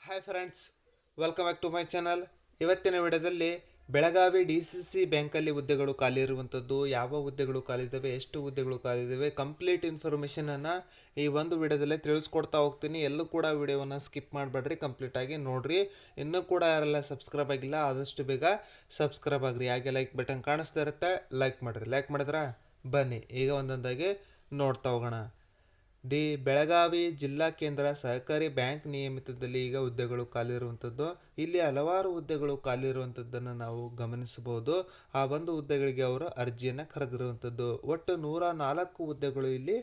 Hi friends, welcome back to my channel. ಇವತ್ತಿನ ವಿಡಿಯೋದಲ್ಲಿ Belagavi DCC ಬ್ಯಾಂಕಲ್ಲಿ ಹುದ್ದೆಗಳು ಖಾಲಿ ಇರುವಂಥದ್ದು, ಯಾವ ಹುದ್ದೆಗಳು ಖಾಲಿ ಇದ್ದಾವೆ, ಎಷ್ಟು ಹುದ್ದೆಗಳು ಖಾಲಿ ಇದ್ದಾವೆ, ಕಂಪ್ಲೀಟ್ ಇನ್ಫಾರ್ಮೇಷನನ್ನು ಈ ಒಂದು ವಿಡಿಯೋದಲ್ಲೇ ತಿಳಿಸ್ಕೊಡ್ತಾ ಹೋಗ್ತೀನಿ. ಎಲ್ಲೂ ಕೂಡ ವಿಡಿಯೋವನ್ನು ಸ್ಕಿಪ್ ಮಾಡಬೇಡ್ರಿ, ಕಂಪ್ಲೀಟಾಗಿ ನೋಡಿರಿ. ಇನ್ನೂ ಕೂಡ ಯಾರೆಲ್ಲ ಸಬ್ಸ್ಕ್ರೈಬ್ ಆಗಿಲ್ಲ ಆದಷ್ಟು ಬೇಗ ಸಬ್ಸ್ಕ್ರೈಬ್ ಆಗಿರಿ. ಹಾಗೆ ಲೈಕ್ ಬಟನ್ ಕಾಣಿಸ್ತಾ ಇರುತ್ತೆ, ಲೈಕ್ ಮಾಡಿರಿ. ಲೈಕ್ ಮಾಡಿದ್ರಾ? ಬನ್ನಿ ಈಗ ಒಂದೊಂದಾಗಿ ನೋಡ್ತಾ ಹೋಗೋಣ. ಬೆಳಗಾವಿ ಜಿಲ್ಲಾ ಕೇಂದ್ರ ಸಹಕಾರಿ ಬ್ಯಾಂಕ್ ನಿಯಮಿತದಲ್ಲಿ ಈಗ ಹುದ್ದೆಗಳು ಖಾಲಿ ಇರುವಂಥದ್ದು. ಇಲ್ಲಿ ಹಲವಾರು ಹುದ್ದೆಗಳು ಖಾಲಿ ಇರುವಂಥದ್ದನ್ನು ನಾವು ಗಮನಿಸಬಹುದು. ಆ ಒಂದು ಹುದ್ದೆಗಳಿಗೆ ಅವರು ಅರ್ಜಿಯನ್ನು ಕರೆದಿರುವಂಥದ್ದು. ಒಟ್ಟು 104 ಹುದ್ದೆಗಳು ಇಲ್ಲಿ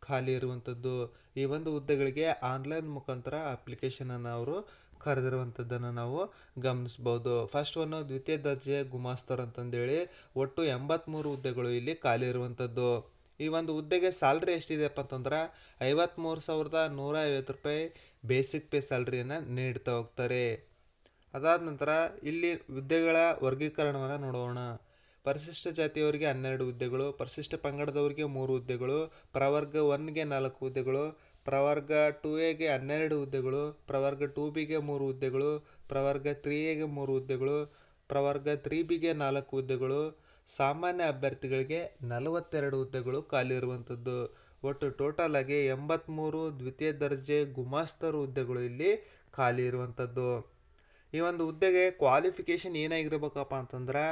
ಖಾಲಿ ಇರುವಂಥದ್ದು. ಈ ಒಂದು ಹುದ್ದೆಗಳಿಗೆ ಆನ್ಲೈನ್ ಮುಖಾಂತರ ಅಪ್ಲಿಕೇಶನನ್ನು ಅವರು ಕರೆದಿರುವಂಥದ್ದನ್ನು ನಾವು ಗಮನಿಸ್ಬೋದು. ಫಸ್ಟ್ ಒನ್ ದ್ವಿತೀಯ ದರ್ಜೆ ಗುಮಾಸ್ತರ್ ಅಂತಂದೇಳಿ ಒಟ್ಟು 83 ಹುದ್ದೆಗಳು ಇಲ್ಲಿ ಖಾಲಿ ಇರುವಂಥದ್ದು. ಈ ಒಂದು ಹುದ್ದೆಗೆ ಸ್ಯಾಲ್ರಿ ಎಷ್ಟಿದೆಯಪ್ಪ ಅಂತಂದ್ರೆ 53,150 ರೂಪಾಯಿ ಬೇಸಿಕ್ ಪೇ ಸ್ಯಾಲ್ರಿಯನ್ನು ನೀಡ್ತಾ ಹೋಗ್ತಾರೆ. ಅದಾದ ನಂತರ ಇಲ್ಲಿ ಹುದ್ದೆಗಳ ವರ್ಗೀಕರಣವನ್ನು ನೋಡೋಣ. ಪರಿಶಿಷ್ಟ ಜಾತಿಯವರಿಗೆ 12 ಹುದ್ದೆಗಳು, ಪರಿಶಿಷ್ಟ ಪಂಗಡದವರಿಗೆ 3 ಹುದ್ದೆಗಳು, ಪ್ರವರ್ಗ 1ಗೆ 4 ಹುದ್ದೆಗಳು, ಪ್ರವರ್ಗ 2ಎಗೆ 12 ಹುದ್ದೆಗಳು, ಪ್ರವರ್ಗ 2ಬಿಗೆ 3 ಹುದ್ದೆಗಳು, ಪ್ರವರ್ಗ 3ಎಗೆ 3 ಹುದ್ದೆಗಳು, ಪ್ರವರ್ಗ 3ಬಿಗೆ 4 ಹುದ್ದೆಗಳು, ಸಾಮಾನ್ಯ ಅಭ್ಯರ್ಥಿಗಳಿಗೆ 42 ಹುದ್ದೆಗಳು ಖಾಲಿ ಇರುವಂಥದ್ದು. ಒಟ್ಟು ಟೋಟಲ್ ಆಗಿ 83 ದ್ವಿತೀಯ ದರ್ಜೆ ಗುಮಾಸ್ತರು ಹುದ್ದೆಗಳು ಇಲ್ಲಿ ಖಾಲಿ ಇರುವಂಥದ್ದು. ಈ ಒಂದು ಹುದ್ದೆಗೆ ಕ್ವಾಲಿಫಿಕೇಷನ್ ಏನಾಗಿರ್ಬೇಕಪ್ಪ ಅಂತಂದ್ರೆ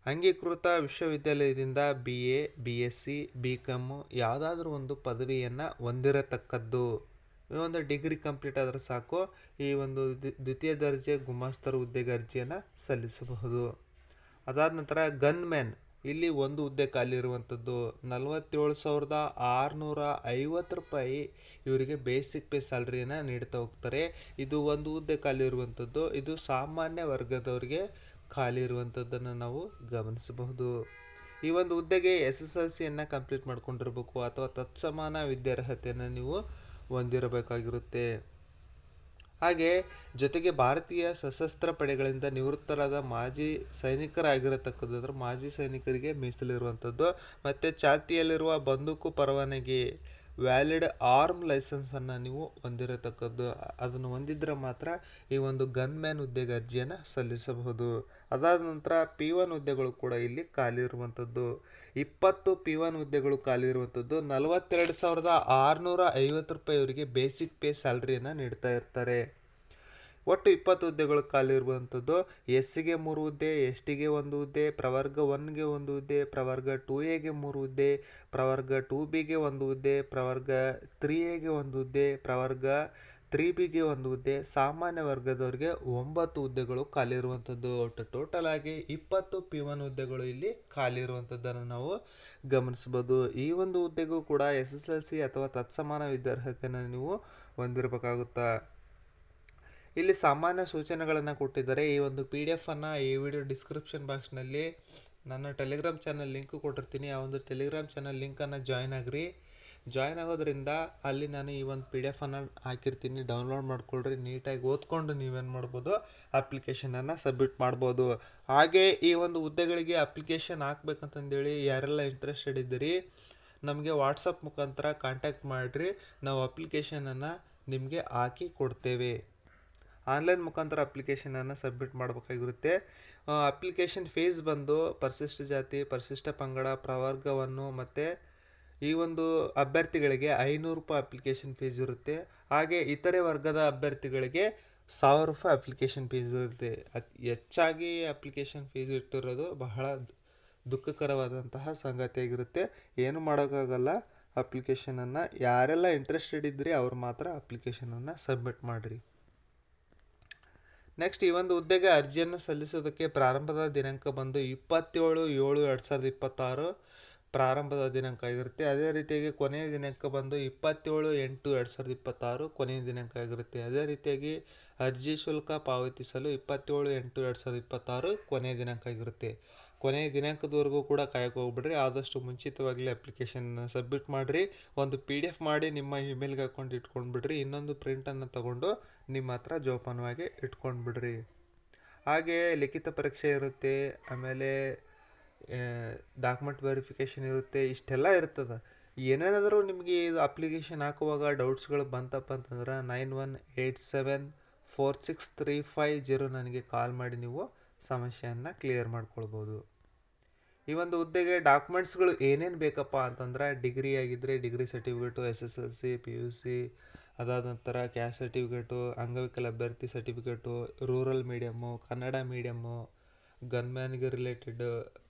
ಅಂಗೀಕೃತ ವಿಶ್ವವಿದ್ಯಾಲಯದಿಂದ BA, BSc, BCom ಯಾವುದಾದ್ರೂ ಒಂದು ಪದವಿಯನ್ನು ಹೊಂದಿರತಕ್ಕದ್ದು. ಈ ಒಂದು ಡಿಗ್ರಿ ಕಂಪ್ಲೀಟ್ ಆದರೆ ಸಾಕು, ಈ ಒಂದು ದ್ವಿತೀಯ ದರ್ಜೆ ಗುಮಾಸ್ತರು ಹುದ್ದೆಗೆ ಅರ್ಜಿಯನ್ನು ಸಲ್ಲಿಸಬಹುದು. ಅದಾದ ನಂತರ ಗನ್ ಮ್ಯಾನ್, ಇಲ್ಲಿ ಒಂದು ಹುದ್ದೆ ಖಾಲಿ ಇರುವಂಥದ್ದು. 47,650 ರೂಪಾಯಿ ಇವರಿಗೆ ಬೇಸಿಕ್ ಪೇ ಸ್ಯಾಲ್ರಿಯನ್ನು ನೀಡ್ತಾ ಹೋಗ್ತಾರೆ. ಇದು ಒಂದು ಹುದ್ದೆ ಖಾಲಿ ಇರುವಂಥದ್ದು. ಇದು ಸಾಮಾನ್ಯ ವರ್ಗದವರಿಗೆ ಖಾಲಿ ಇರುವಂಥದ್ದನ್ನು ನಾವು ಗಮನಿಸಬಹುದು. ಈ ಒಂದು ಹುದ್ದೆಗೆ SSLCಯನ್ನು ಕಂಪ್ಲೀಟ್ ಮಾಡ್ಕೊಂಡಿರ್ಬೇಕು ಅಥವಾ ತತ್ಸಮಾನ ವಿದ್ಯಾರ್ಹತೆಯನ್ನು ನೀವು ಹೊಂದಿರಬೇಕಾಗಿರುತ್ತೆ. ಹಾಗೆ ಜೊತೆಗೆ ಭಾರತೀಯ ಸಶಸ್ತ್ರ ಪಡೆಗಳಿಂದ ನಿವೃತ್ತರಾದ ಮಾಜಿ ಸೈನಿಕರಾಗಿರತಕ್ಕದ್ದು, ಅಂದರೆ ಮಾಜಿ ಸೈನಿಕರಿಗೆ ಮೀಸಲಿರುವಂಥದ್ದು. ಮತ್ತು ಚಾಲ್ತಿಯಲ್ಲಿರುವ ಬಂದೂಕು ಪರವಾನಗಿ ವ್ಯಾಲಿಡ್ ಆರ್ಮ್ ಲೈಸೆನ್ಸನ್ನು ನೀವು ಹೊಂದಿರತಕ್ಕದ್ದು. ಅದನ್ನು ಹೊಂದಿದ್ರೆ ಮಾತ್ರ ಈ ಒಂದು ಗನ್ ಮ್ಯಾನ್ ಹುದ್ದೆಗೆ ಅರ್ಜಿಯನ್ನು ಸಲ್ಲಿಸಬಹುದು. ಅದಾದ ನಂತರ P1 ಹುದ್ದೆಗಳು ಕೂಡ ಇಲ್ಲಿ ಖಾಲಿ ಇರುವಂಥದ್ದು. 20 P1 ಹುದ್ದೆಗಳು ಖಾಲಿ ಇರುವಂಥದ್ದು. 42,650 ರೂಪಾಯಿ ಅವರಿಗೆ ಬೇಸಿಕ್ ಪೇ ಸ್ಯಾಲ್ರಿಯನ್ನು ನೀಡ್ತಾ ಇರ್ತಾರೆ. ಒಟ್ಟು 20 ಹುದ್ದೆಗಳು ಖಾಲಿ ಇರುವಂಥದ್ದು. SCಗೆ 3 ಹುದ್ದೆ, STಗೆ 1 ಹುದ್ದೆ, ಪ್ರವರ್ಗ 1ಗೆ 1 ಹುದ್ದೆ, ಪ್ರವರ್ಗ 2ಎಗೆ 3 ಹುದ್ದೆ, ಪ್ರವರ್ಗ 2ಬಿಗೆ 1 ಹುದ್ದೆ, ಪ್ರವರ್ಗ 3ಎಗೆ 1 ಹುದ್ದೆ, ಪ್ರವರ್ಗ 3ಬಿಗೆ 1 ಹುದ್ದೆ, ಸಾಮಾನ್ಯ ವರ್ಗದವರಿಗೆ 9 ಹುದ್ದೆಗಳು ಖಾಲಿ ಇರುವಂಥದ್ದು. ಒಟ್ಟು ಟೋಟಲ್ ಆಗಿ 20 P1 ಹುದ್ದೆಗಳು ಇಲ್ಲಿ ಖಾಲಿ ಇರುವಂಥದ್ದನ್ನು ನಾವು ಗಮನಿಸಬಹುದು. ಈ ಒಂದು ಹುದ್ದೆಗೂ ಕೂಡ SSLC ಅಥವಾ ತತ್ಸಮಾನ ವಿದ್ಯಾರ್ಹತೆಯನ್ನು ನೀವು ಹೊಂದಿರಬೇಕಾಗುತ್ತಾ. ಇಲ್ಲಿ ಸಾಮಾನ್ಯ ಸೂಚನೆಗಳನ್ನು ಕೊಟ್ಟಿದ್ದಾರೆ. ಈ ಒಂದು PDF ಅನ್ನು ಈ ವಿಡಿಯೋ ಡಿಸ್ಕ್ರಿಪ್ಷನ್ ಬಾಕ್ಸ್ನಲ್ಲಿ ನನ್ನ ಟೆಲಿಗ್ರಾಮ್ ಚಾನಲ್ ಲಿಂಕ್ ಕೊಟ್ಟಿರ್ತೀನಿ. ಆ ಒಂದು ಟೆಲಿಗ್ರಾಮ್ ಚಾನಲ್ ಲಿಂಕನ್ನು ಜಾಯ್ನ್ ಆಗಿರಿ. ಜಾಯ್ನ್ ಆಗೋದ್ರಿಂದ ಅಲ್ಲಿ ನಾನು ಈ ಒಂದು PDF ಅನ್ನು ಹಾಕಿರ್ತೀನಿ, ಡೌನ್ಲೋಡ್ ಮಾಡ್ಕೊಳ್ರಿ. ನೀಟಾಗಿ ಓದ್ಕೊಂಡು ನೀವೇನು ಮಾಡ್ಬೋದು, ಅಪ್ಲಿಕೇಶನನ್ನು ಸಬ್ಮಿಟ್ ಮಾಡ್ಬೋದು. ಹಾಗೆ ಈ ಒಂದು ಹುದ್ದೆಗಳಿಗೆ ಅಪ್ಲಿಕೇಶನ್ ಹಾಕ್ಬೇಕಂತಂದೇಳಿ ಯಾರೆಲ್ಲ ಇಂಟ್ರೆಸ್ಟೆಡ್ ಇದ್ದೀರಿ ನಮಗೆ ವಾಟ್ಸಪ್ ಮುಖಾಂತರ ಕಾಂಟ್ಯಾಕ್ಟ್ ಮಾಡಿರಿ. ನಾವು ಅಪ್ಲಿಕೇಶನನ್ನು ನಿಮಗೆ ಹಾಕಿ ಕೊಡ್ತೇವೆ. ಆನ್ಲೈನ್ ಮುಖಾಂತರ ಅಪ್ಲಿಕೇಶನನ್ನು ಸಬ್ಮಿಟ್ ಮಾಡಬೇಕಾಗಿರುತ್ತೆ. ಅಪ್ಲಿಕೇಶನ್ ಫೀಸ್ ಬಂದು ಪರಿಶಿಷ್ಟ ಜಾತಿ, ಪರಿಶಿಷ್ಟ ಪಂಗಡ, ಪ್ರವರ್ಗವನ್ನು ಮತ್ತು ಈ ಒಂದು ಅಭ್ಯರ್ಥಿಗಳಿಗೆ 500 ರೂಪಾಯಿ ಅಪ್ಲಿಕೇಶನ್ ಫೀಸ್ ಇರುತ್ತೆ. ಹಾಗೆ ಇತರೆ ವರ್ಗದ ಅಭ್ಯರ್ಥಿಗಳಿಗೆ 1,000 ರೂಪಾಯಿ ಅಪ್ಲಿಕೇಶನ್ ಫೀಸ್ ಇರುತ್ತೆ. ಹೆಚ್ಚಾಗಿ ಅಪ್ಲಿಕೇಶನ್ ಫೀಸ್ ಇಟ್ಟಿರೋದು ಬಹಳ ದುಃಖಕರವಾದಂತಹ ಸಂಗತಿಯಾಗಿರುತ್ತೆ. ಏನು ಮಾಡೋಕ್ಕಾಗಲ್ಲ. ಅಪ್ಲಿಕೇಶನನ್ನು ಯಾರೆಲ್ಲ ಇಂಟ್ರೆಸ್ಟೆಡ್ ಇದ್ದರೆ ಅವ್ರು ಮಾತ್ರ ಅಪ್ಲಿಕೇಶನನ್ನು ಸಬ್ಮಿಟ್ ಮಾಡಿರಿ. ನೆಕ್ಸ್ಟ್, ಈ ಒಂದು ಹುದ್ದೆಗೆ ಅರ್ಜಿಯನ್ನು ಸಲ್ಲಿಸೋದಕ್ಕೆ ಪ್ರಾರಂಭದ ದಿನಾಂಕ ಬಂದು 27/7/2026 ಪ್ರಾರಂಭದ ದಿನಾಂಕ ಆಗಿರುತ್ತೆ. ಅದೇ ರೀತಿಯಾಗಿ ಕೊನೆಯ ದಿನಾಂಕ ಬಂದು 27/8/2026 ಕೊನೆಯ ದಿನಾಂಕ ಆಗಿರುತ್ತೆ. ಅದೇ ರೀತಿಯಾಗಿ ಅರ್ಜಿ ಶುಲ್ಕ ಪಾವತಿಸಲು 27/8/2026 ಕೊನೆಯ ದಿನಾಂಕ ಆಗಿರುತ್ತೆ. ಕೊನೆಯ ದಿನಾಂಕದವರೆಗೂ ಕೂಡ ಕಾಯಕ್ಕೆ ಹೋಗ್ಬಿಡ್ರಿ. ಆದಷ್ಟು ಮುಂಚಿತವಾಗಲೇ ಅಪ್ಲಿಕೇಶನ್ನ ಸಬ್ಮಿಟ್ ಮಾಡಿರಿ. ಒಂದು PDF ಮಾಡಿ ನಿಮ್ಮ ಇಮೇಲ್ಗೆ ಹಾಕ್ಕೊಂಡು ಇಟ್ಕೊಂಡ್ಬಿಡ್ರಿ. ಇನ್ನೊಂದು ಪ್ರಿಂಟನ್ನು ತಗೊಂಡು ನಿಮ್ಮ ಹತ್ರ ಜೋಪಾನವಾಗಿ ಇಟ್ಕೊಂಡ್ಬಿಡ್ರಿ. ಹಾಗೆ ಲಿಖಿತ ಪರೀಕ್ಷೆ ಇರುತ್ತೆ, ಆಮೇಲೆ ಡಾಕ್ಯುಮೆಂಟ್ ವೆರಿಫಿಕೇಷನ್ ಇರುತ್ತೆ, ಇಷ್ಟೆಲ್ಲ ಇರ್ತದೆ. ಏನೇನಾದರೂ ನಿಮಗೆ ಇದು ಅಪ್ಲಿಕೇಶನ್ ಹಾಕುವಾಗ ಡೌಟ್ಸ್ಗಳು ಬಂತಪ್ಪ ಅಂತಂದ್ರೆ 9187 4635 ನನಗೆ ಕಾಲ್ ಮಾಡಿ ನೀವು ಸಮಸ್ಯೆಯನ್ನು ಕ್ಲಿಯರ್ ಮಾಡ್ಕೊಳ್ಬೋದು. ಈ ಒಂದು ಹುದ್ದೆಗೆ ಡಾಕ್ಯುಮೆಂಟ್ಸ್ಗಳು ಏನೇನು ಬೇಕಪ್ಪ ಅಂತಂದ್ರೆ, ಡಿಗ್ರಿ ಆಗಿದ್ದರೆ ಡಿಗ್ರಿ ಸರ್ಟಿಫಿಕೇಟು, SSLC, PUC, ಅದಾದ ನಂತರ ಕ್ಯಾಸ್ಟ್ ಸರ್ಟಿಫಿಕೇಟು, ಅಂಗವಿಕಲ ಅಭ್ಯರ್ಥಿ certificate, rural medium, Kannada medium, ಗನ್ಮ್ಯಾನ್ಗೆ ರಿಲೇಟೆಡ್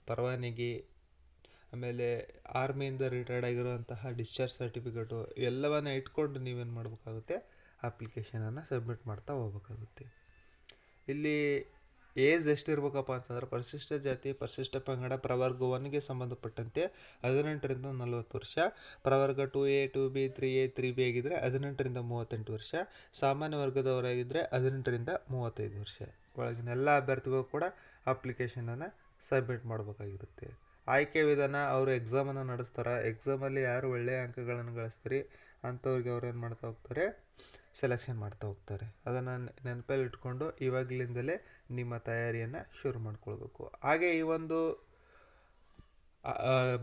ಪರವಾನಗಿ, ಆಮೇಲೆ ಆರ್ಮಿಯಿಂದ ರಿಟೈರ್ಡ್ ಆಗಿರುವಂತಹ ಡಿಸ್ಚಾರ್ಜ್ ಸರ್ಟಿಫಿಕೇಟು ಎಲ್ಲವನ್ನ ಇಟ್ಕೊಂಡು ನೀವೇನು ಮಾಡಬೇಕಾಗುತ್ತೆ, ಅಪ್ಲಿಕೇಶನನ್ನು ಸಬ್ಮಿಟ್ ಮಾಡ್ತಾ ಹೋಗ್ಬೇಕಾಗುತ್ತೆ. ಇಲ್ಲಿ ಏಜ್ ಎಷ್ಟಿರ್ಬೇಕಪ್ಪ ಅಂತಂದ್ರೆ, ಪರಿಶಿಷ್ಟ ಜಾತಿ, ಪರಿಶಿಷ್ಟ ಪಂಗಡ, ಪ್ರವರ್ಗ 1ಗೆ ಸಂಬಂಧಪಟ್ಟಂತೆ 18ರಿಂದ 40 ವರ್ಷ, ಪ್ರವರ್ಗ 2A, 2B, 3A, 3B ಆಗಿದ್ದರೆ 18ರಿಂದ 38 ವರ್ಷ, ಸಾಮಾನ್ಯ ವರ್ಗದವರಾಗಿದ್ದರೆ 18ರಿಂದ 35 ವರ್ಷ ಒಳಗಿನ ಎಲ್ಲ ಅಭ್ಯರ್ಥಿಗಳು ಕೂಡ ಅಪ್ಲಿಕೇಶನನ್ನು ಸಬ್ಮಿಟ್ ಮಾಡಬೇಕಾಗಿರುತ್ತೆ. ಆಯ್ಕೆ ವಿಧಾನ, ಅವರು ಎಕ್ಸಾಮನ್ನು ನಡೆಸ್ತಾರೆ. ಎಕ್ಸಾಮಲ್ಲಿ ಯಾರು ಒಳ್ಳೆಯ ಅಂಕಗಳನ್ನು ಗಳಿಸ್ತಾರೆ ಅಂಥವ್ರಿಗೆ ಅವ್ರು ಏನು ಮಾಡ್ತಾ ಹೋಗ್ತಾರೆ, ಸೆಲೆಕ್ಷನ್ ಮಾಡ್ತಾ ಹೋಗ್ತಾರೆ. ಅದನ್ನು ನೆನಪಲ್ಲಿ ಇಟ್ಕೊಂಡು ಇವಾಗಲಿಂದಲೇ ನಿಮ್ಮ ತಯಾರಿಯನ್ನು ಶುರು ಮಾಡ್ಕೊಳ್ಬೇಕು. ಹಾಗೆ ಈ ಒಂದು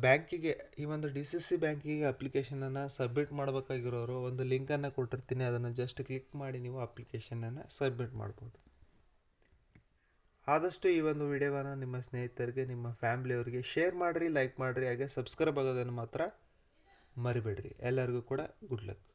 ಬ್ಯಾಂಕಿಗೆ, ಈ ಒಂದು DCC ಬ್ಯಾಂಕಿಗೆ ಅಪ್ಲಿಕೇಶನನ್ನು ಸಬ್ಮಿಟ್ ಮಾಡಬೇಕಾಗಿರೋರು ಒಂದು ಲಿಂಕನ್ನು ಕೊಟ್ಟಿರ್ತೀನಿ, ಅದನ್ನು ಜಸ್ಟ್ ಕ್ಲಿಕ್ ಮಾಡಿ ನೀವು ಅಪ್ಲಿಕೇಶನನ್ನು ಸಬ್ಮಿಟ್ ಮಾಡ್ಬೋದು. ಆದಷ್ಟು ಈ ಒಂದು ವಿಡಿಯೋವನ್ನು ನಿಮ್ಮ ಸ್ನೇಹಿತರಿಗೆ, ನಿಮ್ಮ ಫ್ಯಾಮಿಲಿಯವರಿಗೆ ಶೇರ್ ಮಾಡಿರಿ, ಲೈಕ್ ಮಾಡಿರಿ, ಹಾಗೆ ಸಬ್ಸ್ಕ್ರೈಬ್ ಆಗೋದನ್ನು ಮಾತ್ರ ಮರಿಬೇಡ್ರಿ. ಎಲ್ಲರಿಗೂ ಕೂಡ ಗುಡ್ ಲಕ್.